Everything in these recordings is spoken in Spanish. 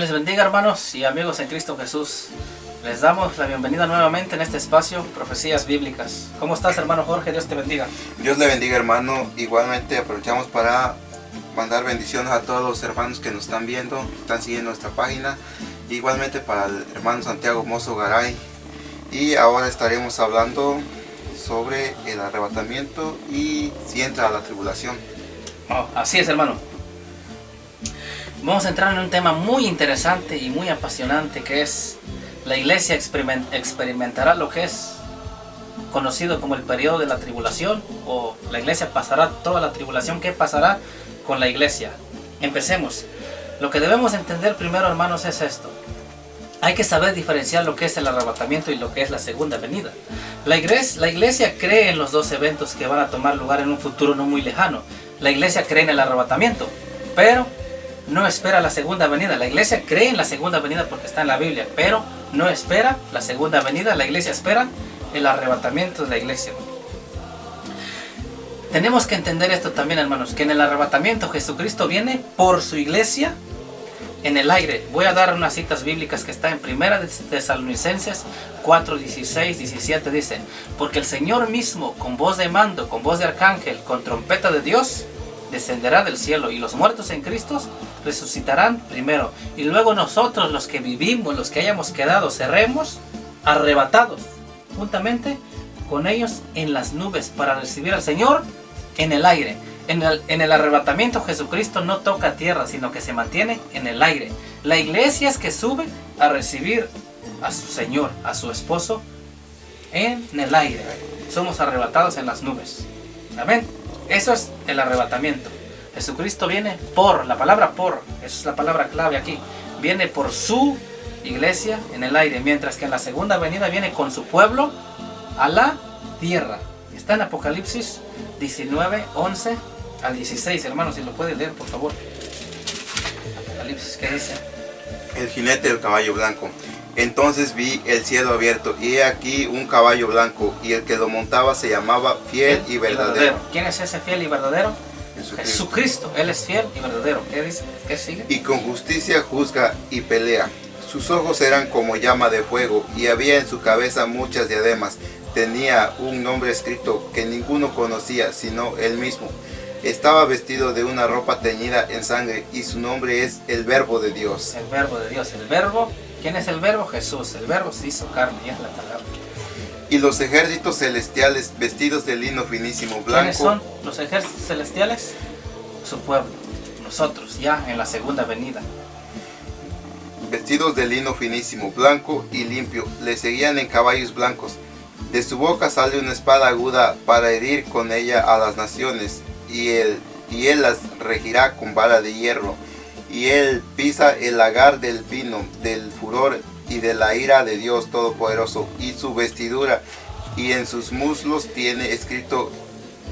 Dios les bendiga, hermanos y amigos en Cristo Jesús. Les damos la bienvenida nuevamente en este espacio, Profecías Bíblicas. ¿Cómo estás, hermano Jorge? Dios te bendiga. Dios le bendiga, hermano. Igualmente aprovechamos para mandar bendiciones a todos los hermanos que nos están viendo, están siguiendo nuestra página. Igualmente para el hermano Santiago Mozo Garay. Y ahora estaremos hablando sobre el arrebatamiento y si entra a la tribulación. Así es, hermano. Vamos a entrar en un tema muy interesante y muy apasionante, que es la iglesia experimentará lo que es conocido como el periodo de la tribulación, o la iglesia pasará toda la tribulación. ¿Qué pasará con la iglesia? Empecemos. Lo que debemos entender primero, hermanos, es esto. Hay que saber diferenciar lo que es el arrebatamiento y lo que es la segunda venida. La iglesia cree en los dos eventos que van a tomar lugar en un futuro no muy lejano. La iglesia cree en el arrebatamiento, pero no espera la segunda venida. La iglesia cree en la segunda venida porque está en la Biblia, pero no espera la segunda venida. La iglesia espera el arrebatamiento de la iglesia. Tenemos que entender esto también, hermanos, que en el arrebatamiento Jesucristo viene por su iglesia en el aire. Voy a dar unas citas bíblicas que están en 1 Tesalonicenses 4, 16, 17. Dice: porque el Señor mismo, con voz de mando, con voz de arcángel, con trompeta de Dios, descenderá del cielo, y los muertos en Cristo resucitarán primero, y luego nosotros, los que vivimos, los que hayamos quedado, seremos arrebatados juntamente con ellos en las nubes para recibir al Señor en el aire. En el arrebatamiento Jesucristo no toca tierra, sino que se mantiene en el aire. La iglesia es que sube a recibir a su Señor, a su esposo, en el aire. Somos arrebatados en las nubes. Amén. Eso es el arrebatamiento. Jesucristo viene por, la palabra por, esa es la palabra clave aquí. Viene por su iglesia en el aire, mientras que en la segunda venida viene con su pueblo a la tierra. Está en Apocalipsis 19, 11 al 16, hermanos, si lo puede leer, por favor. Apocalipsis, ¿qué dice? El jinete del caballo blanco. Entonces vi el cielo abierto, y he aquí un caballo blanco, y el que lo montaba se llamaba Fiel y Verdadero. ¿Quién es ese fiel y verdadero? Jesucristo. Él es fiel y verdadero. ¿Qué dice? ¿Qué sigue? Y con justicia juzga y pelea. Sus ojos eran como llama de fuego, y había en su cabeza muchas diademas. Tenía un nombre escrito que ninguno conocía, sino él mismo. Estaba vestido de una ropa teñida en sangre, y su nombre es el Verbo de Dios. El Verbo de Dios. El Verbo. ¿Quién es el Verbo? Jesús. El Verbo se hizo carne, y es la palabra. Y los ejércitos celestiales, vestidos de lino finísimo blanco. ¿Quiénes son los ejércitos celestiales? Su pueblo. Nosotros, ya en la segunda venida. Vestidos de lino finísimo blanco y limpio, le seguían en caballos blancos. De su boca sale una espada aguda para herir con ella a las naciones, y él las regirá con vara de hierro. Y él pisa el lagar del vino, del furor y de la ira de Dios Todopoderoso, y su vestidura y en sus muslos tiene escrito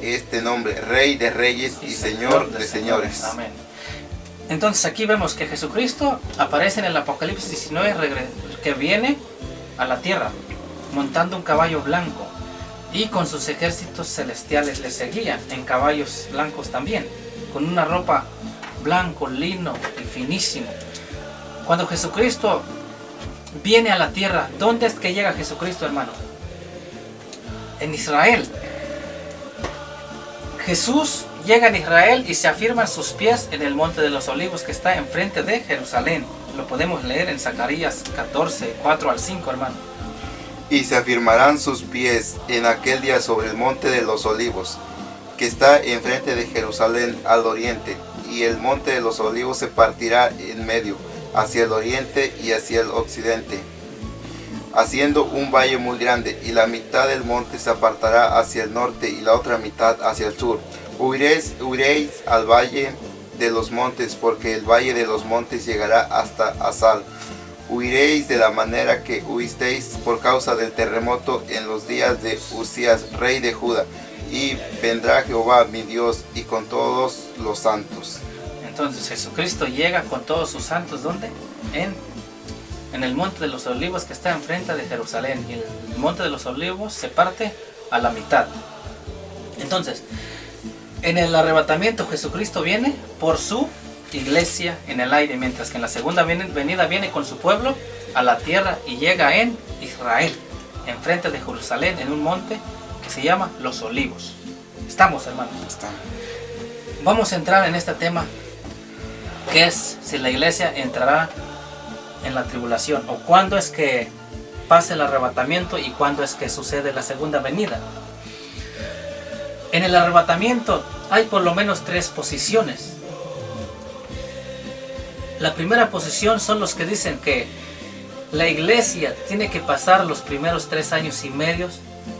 este nombre: Rey de Reyes y Señor de Señores. Amén. Entonces aquí vemos que Jesucristo aparece en el Apocalipsis 19, que viene a la tierra montando un caballo blanco, y con sus ejércitos celestiales le seguían en caballos blancos también, con una ropa blanco, lino y finísimo. Cuando Jesucristo viene a la tierra, ¿dónde es que llega Jesucristo, hermano? En Israel. Jesús llega en Israel y se afirman sus pies en el monte de los olivos, que está enfrente de Jerusalén. Lo podemos leer en Zacarías 14, 4 al 5, hermano. Y se afirmarán sus pies en aquel día sobre el monte de los olivos, que está enfrente de Jerusalén al oriente, y el monte de los olivos se partirá en medio, hacia el oriente y hacia el occidente, haciendo un valle muy grande, y la mitad del monte se apartará hacia el norte y la otra mitad hacia el sur. Huiréis al valle de los montes, porque el valle de los montes llegará hasta Asal. Huiréis de la manera que huisteis por causa del terremoto en los días de Usías, rey de Judá. Y vendrá Jehová mi Dios y con todos los santos. Entonces Jesucristo llega con todos sus santos, ¿dónde? En el monte de los olivos, que está enfrente de Jerusalén. Y el monte de los olivos se parte a la mitad. Entonces, en el arrebatamiento Jesucristo viene por su iglesia en el aire, mientras que en la segunda venida viene con su pueblo a la tierra y llega en Israel, enfrente de Jerusalén, en un monte que se llama Los Olivos. ¿Estamos, hermanos? Estamos. Vamos a entrar en este tema, que es si la iglesia entrará en la tribulación, o cuándo es que pasa el arrebatamiento y cuándo es que sucede la segunda venida. En el arrebatamiento hay por lo menos 3 posiciones. La primera posición son los que dicen que la iglesia tiene que pasar los primeros 3 años y medio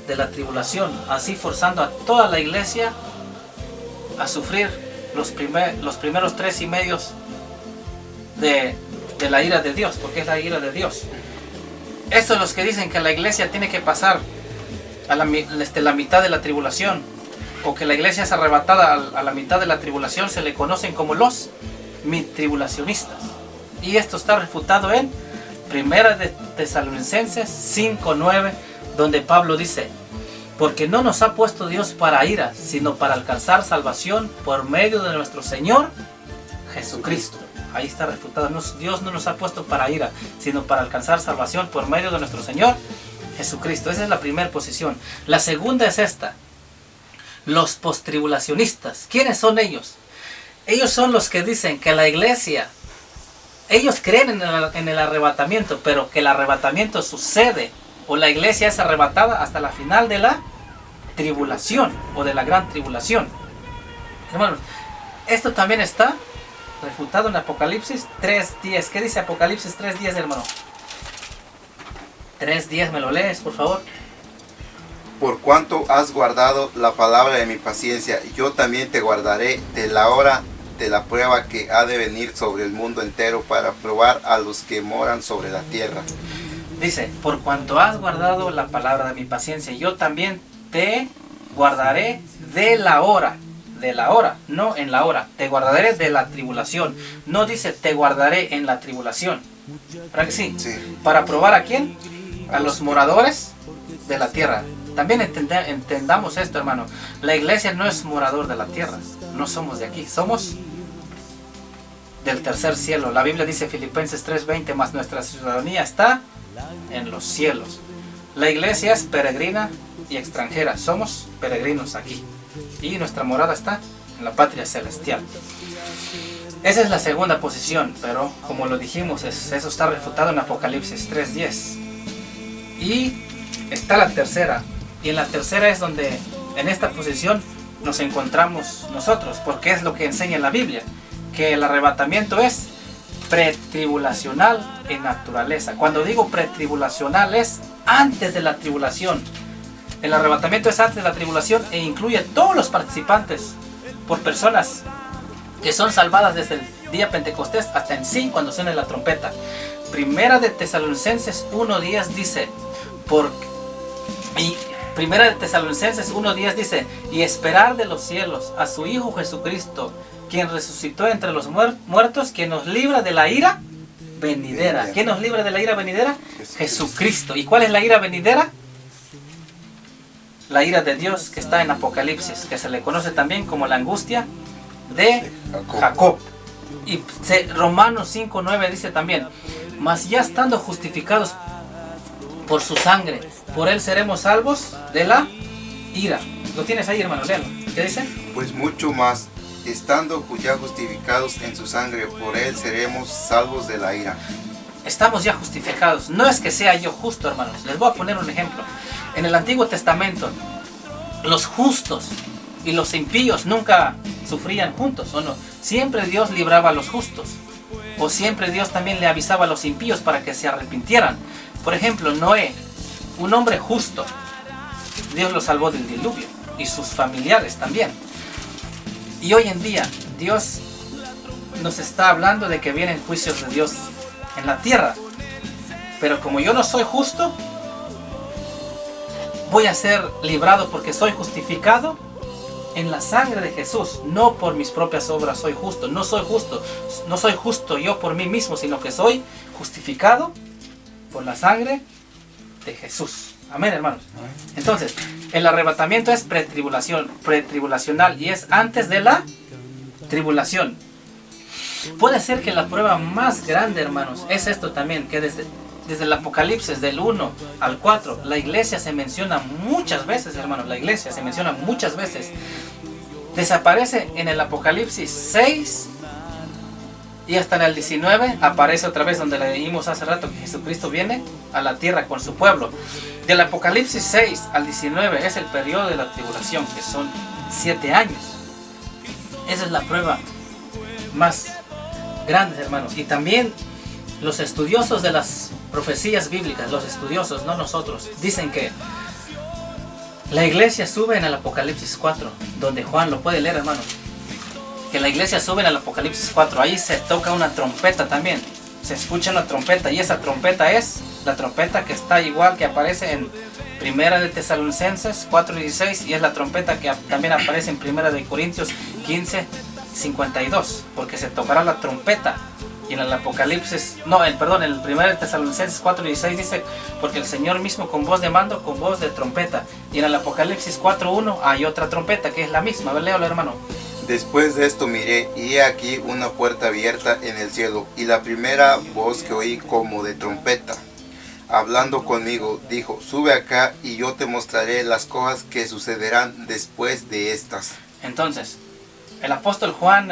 de la tribulación, así forzando a toda la iglesia a sufrir los primeros 3 y medios de la ira de Dios, porque es la ira de Dios. Estos son los que dicen que la iglesia tiene que pasar a la mitad de la tribulación, o que la iglesia es arrebatada a la mitad de la tribulación. Se le conocen como los tribulacionistas, y esto está refutado en Primera de Tesalonicenses 5:9, donde Pablo dice: porque no nos ha puesto Dios para ira, sino para alcanzar salvación por medio de nuestro Señor Jesucristo. Ahí está refutado. Dios no nos ha puesto para ira, sino para alcanzar salvación por medio de nuestro Señor Jesucristo. Esa es la primera posición. La segunda es esta: los postribulacionistas. ¿Quiénes son ellos? Ellos son los que dicen que la iglesia, ellos creen en el arrebatamiento, pero que el arrebatamiento sucede, o la iglesia es arrebatada hasta la final de la tribulación, o de la gran tribulación. Hermanos, esto también está refutado en Apocalipsis 3:10. ¿Qué dice Apocalipsis 3:10, hermano? 3:10, ¿me lo lees, por favor? Por cuanto has guardado la palabra de mi paciencia, yo también te guardaré de la hora de la prueba que ha de venir sobre el mundo entero para probar a los que moran sobre la tierra. Dice: por cuanto has guardado la palabra de mi paciencia, yo también te guardaré de la hora, no en la hora. Te guardaré de la tribulación. No dice te guardaré en la tribulación. ¿Verdad que sí? Sí. ¿Para probar a quién? A los moradores de la tierra. También entendamos esto, hermano. La iglesia no es morador de la tierra. No somos de aquí. Somos del tercer cielo. La Biblia dice, Filipenses 3:20, mas nuestra ciudadanía está en los cielos. La iglesia es peregrina y extranjera. Somos peregrinos aquí. Y nuestra morada está en la patria celestial. Esa es la segunda posición, pero como lo dijimos, eso está refutado en Apocalipsis 3:10. Y está la tercera. Y en la tercera es donde, en esta posición, nos encontramos nosotros, porque es lo que enseña la Biblia, que el arrebatamiento es pretribulacional en naturaleza. Cuando digo pretribulacional, es antes de la tribulación. El arrebatamiento es antes de la tribulación e incluye a todos los participantes, por personas que son salvadas desde el día Pentecostés hasta en sí, cuando suene la trompeta. Primera de Tesalonicenses 1:10 dice, Primera de Tesalonicenses 1:10 dice, y esperar de los cielos a su Hijo Jesucristo, quien resucitó entre los muertos, quien nos libra de la ira venidera. ¿Quién nos libra de la ira venidera? Jesucristo. ¿Y cuál es la ira venidera? La ira de Dios que está en Apocalipsis, que se le conoce también como la angustia de Jacob. Y Romanos 5:9 dice también, mas ya estando justificados por su sangre, por él seremos salvos de la ira. ¿Lo tienes ahí, hermano? Léalo. ¿Qué dice? Pues mucho más, estando ya justificados en su sangre, por él seremos salvos de la ira. Estamos ya justificados. No es que sea yo justo, hermanos. Les voy a poner un ejemplo. En el Antiguo Testamento, los justos y los impíos nunca sufrían juntos, ¿o no? Siempre Dios libraba a los justos, o siempre Dios también le avisaba a los impíos para que se arrepintieran. Por ejemplo, Noé, un hombre justo, Dios lo salvó del diluvio, y sus familiares también. Y hoy en día Dios nos está hablando de que vienen juicios de Dios en la tierra, pero como yo no soy justo, voy a ser librado porque soy justificado en la sangre de Jesús. No por mis propias obras soy justo. No soy justo yo por mí mismo, sino que soy justificado por la sangre de Jesús. Amén, hermanos. Entonces, el arrebatamiento es pretribulacional y es antes de la tribulación. Puede ser que la prueba más grande, hermanos, es esto también, que desde el Apocalipsis del 1 al 4, la iglesia se menciona muchas veces, hermanos, la iglesia se menciona muchas veces. Desaparece en el Apocalipsis 6 y hasta en el 19 aparece otra vez, donde leímos hace rato que Jesucristo viene a la tierra con su pueblo. Del Apocalipsis 6 al 19 es el periodo de la tribulación, que son 7 años. Esa es la prueba más grande, hermanos. Y también los estudiosos de las profecías bíblicas, los estudiosos, no nosotros, dicen que la iglesia sube en el Apocalipsis 4, donde Juan lo puede leer, hermanos. Que la iglesia sube en el Apocalipsis 4, ahí se toca una trompeta también. Se escucha una trompeta, y esa trompeta es la trompeta que está igual, que aparece en Primera de Tesalonicenses 4:16, y es la trompeta que también aparece en Primera de Corintios 15:52, porque se tocará la trompeta. Y en el Apocalipsis, en el 1 de Tesalonicenses 4:16 dice, porque el Señor mismo con voz de mando, con voz de trompeta. Y en el Apocalipsis 4:1 hay otra trompeta que es la misma. A ver, léalo, hermano. Después de esto miré, y he aquí una puerta abierta en el cielo, y la primera voz que oí como de trompeta, hablando conmigo, dijo, sube acá, y yo te mostraré las cosas que sucederán después de estas. Entonces, el apóstol Juan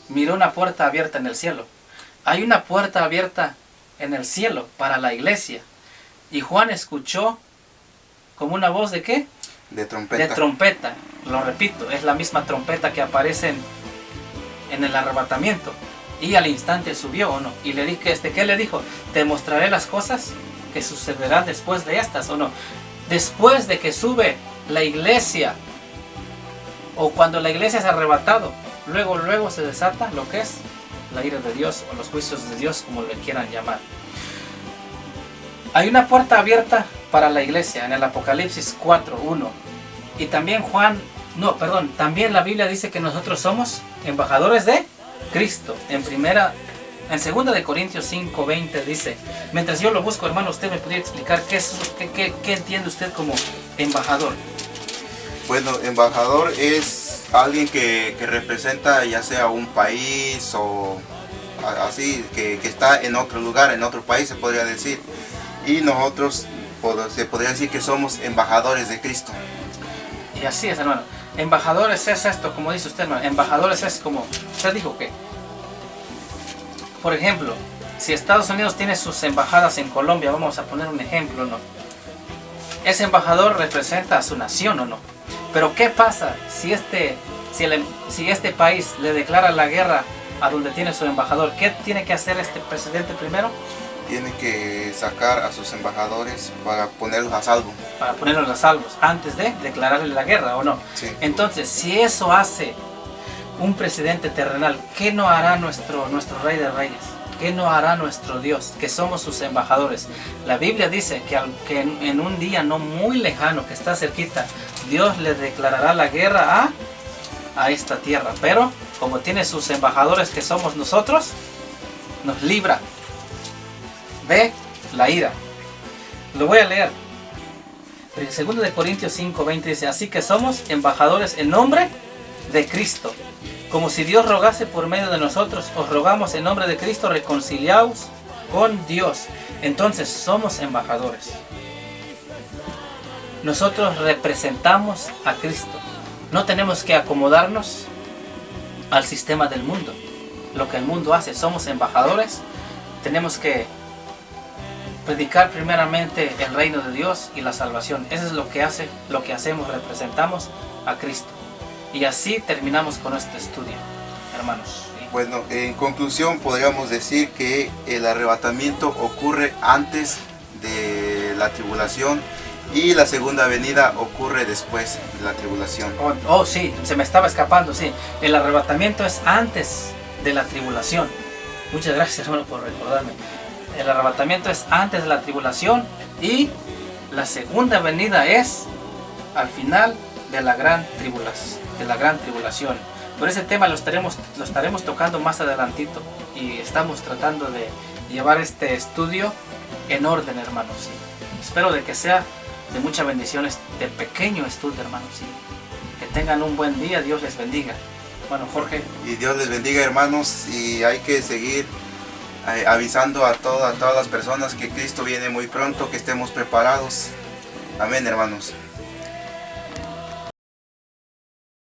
miró una puerta abierta en el cielo. Hay una puerta abierta en el cielo para la iglesia. Y Juan escuchó como una voz de ¿qué? De trompeta. De trompeta. Lo repito, es la misma trompeta que aparece en el arrebatamiento. Y al instante subió, ¿o no? Y le dije, ¿qué le dijo? Te mostraré las cosas que sucederán después de estas, ¿o no? Después de que sube la iglesia, o cuando la iglesia es arrebatado, luego se desata lo que es la ira de Dios, o los juicios de Dios, como le quieran llamar. Hay una puerta abierta para la iglesia en el Apocalipsis 4:1. Y también también la Biblia dice que nosotros somos embajadores de Cristo. En 2 de Corintios 5:20 dice, mientras yo lo busco, hermano, usted me podría explicar qué entiende usted como embajador. Bueno, embajador es alguien que representa ya sea un país o así, que está en otro lugar, en otro país se podría decir. Y nosotros se podría decir que somos embajadores de Cristo. Y así es, hermano. Embajadores es esto, como dice usted, hermano. Embajadores es como, usted dijo que, por ejemplo, si Estados Unidos tiene sus embajadas en Colombia, vamos a poner un ejemplo, ¿no? Ese embajador representa a su nación, ¿o no? Pero ¿qué pasa si este país le declara la guerra a donde tiene su embajador? ¿Qué tiene que hacer este presidente primero? Tiene que sacar a sus embajadores para ponerlos a salvo. Para ponerlos a salvo, antes de declararle la guerra, ¿o no? Sí. Entonces, si eso hace un presidente terrenal, ¿qué no hará nuestro Rey de Reyes? ¿Qué no hará nuestro Dios? Que somos sus embajadores. La Biblia dice que en un día no muy lejano, que está cerquita, Dios le declarará la guerra a esta tierra. Pero como tiene sus embajadores, que somos nosotros, nos libra de la ira. Lo voy a leer. 2 de Corintios 5:20 dice, así que somos embajadores en nombre de Cristo. Como si Dios rogase por medio de nosotros, os rogamos en nombre de Cristo, reconciliaos con Dios. Entonces somos embajadores. Nosotros representamos a Cristo. No tenemos que acomodarnos al sistema del mundo. Lo que el mundo hace, somos embajadores. Tenemos que predicar primeramente el reino de Dios y la salvación. Eso es lo que hacemos, representamos a Cristo. Y así terminamos con este estudio, hermanos. Bueno, en conclusión podríamos decir que el arrebatamiento ocurre antes de la tribulación y la segunda venida ocurre después de la tribulación. Sí, se me estaba escapando, sí. El arrebatamiento es antes de la tribulación. Muchas gracias, hermano, por recordarme. El arrebatamiento es antes de la tribulación y la segunda venida es al final de la gran tribulación. Por ese tema lo estaremos tocando más adelantito y estamos tratando de llevar este estudio en orden, hermanos. ¿Sí? Espero de que sea de mucha bendición este pequeño estudio, hermanos. ¿Sí? Que tengan un buen día, Dios les bendiga. Bueno, Jorge. Y Dios les bendiga, hermanos, y hay que seguir avisando a todas las personas que Cristo viene muy pronto, que estemos preparados. Amén, hermanos.